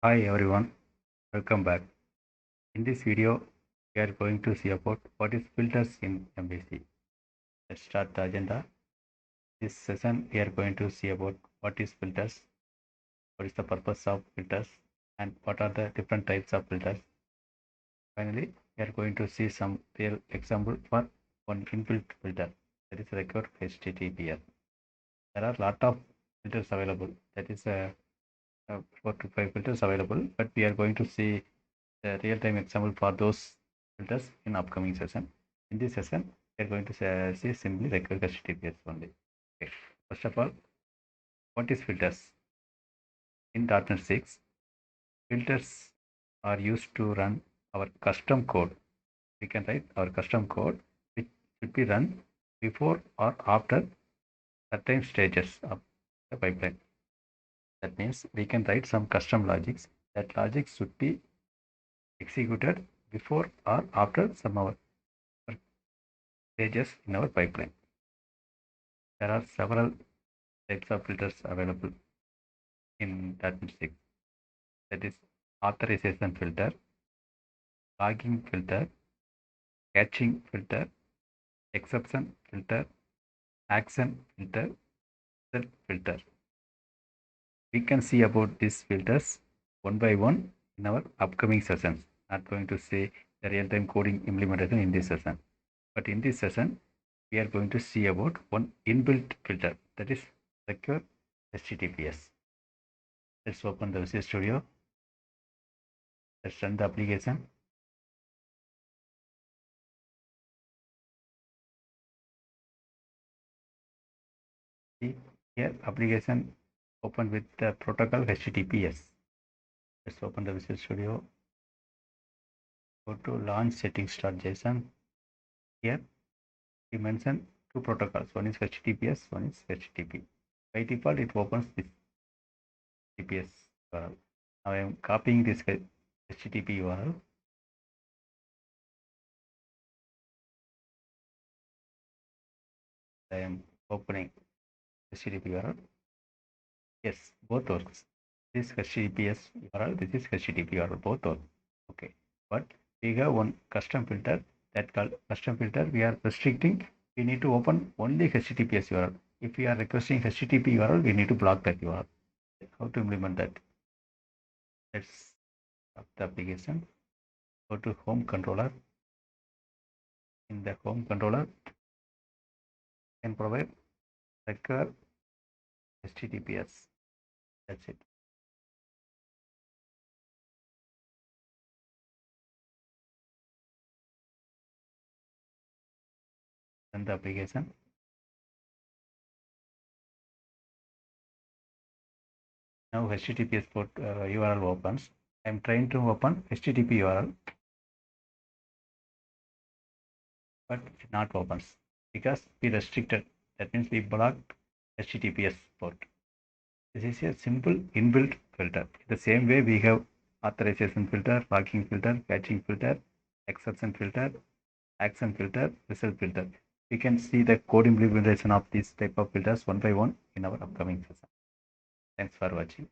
Hi everyone, welcome back. In this video, we are going to see about what is filters in MVC. Let's start the agenda. This session, we are going to see about what is filters, what is the purpose of filters, and what are the different types of filters. Finally, we are going to see some real example for one inbuilt filter, that is required HTTPS. There are a lot of filters available, that is 4 to 5 filters available, but we are going to see the real-time example for those filters in upcoming session. In this session, we are going to see simply required HTTPS only. Okay. First of all, what is filters? In .NET 6, filters are used to run our custom code. We can write our custom code which should be run before or after certain stages of the pipeline. That means we can write some custom logics. That logic should be executed before or after some of our stages in our pipeline. There are several types of filters available in .NET 6. That is authorization filter, logging filter, caching filter, exception filter, action filter, result filter. We can see about these filters one by one in our upcoming sessions. Not going to say the real-time coding implementation in this session, but in this session we are going to see about one inbuilt filter, that is secure HTTPS. Let's open the Visual Studio. Let's run the application. See here application open with the protocol HTTPS. Let's open the Visual Studio. Go to launch settings.json. Here we mention two protocols. One is HTTPS, one is HTTP. By default, it opens this HTTPS URL. Now I am copying this HTTP URL. I am opening HTTP URL. Yes, both works. This HTTPS URL, this is HTTP URL, both work. Okay, but we have one custom filter that called custom filter. We are restricting. We need to open only HTTPS URL. If we are requesting HTTP URL, we need to block that URL. How to implement that? Let's stop the application. Go to home controller. In the home controller, you can provide secure HTTPS. That's it. Run the application. Now HTTPS port URL opens. I am trying to open HTTP URL, but it not opens because we restricted. That means we blocked HTTPS port. This is a simple inbuilt filter. The same way we have authorization filter, logging filter, caching filter, exception filter, action filter, result filter. We can see the code implementation of this type of filters one by one in our upcoming session. Thanks for watching.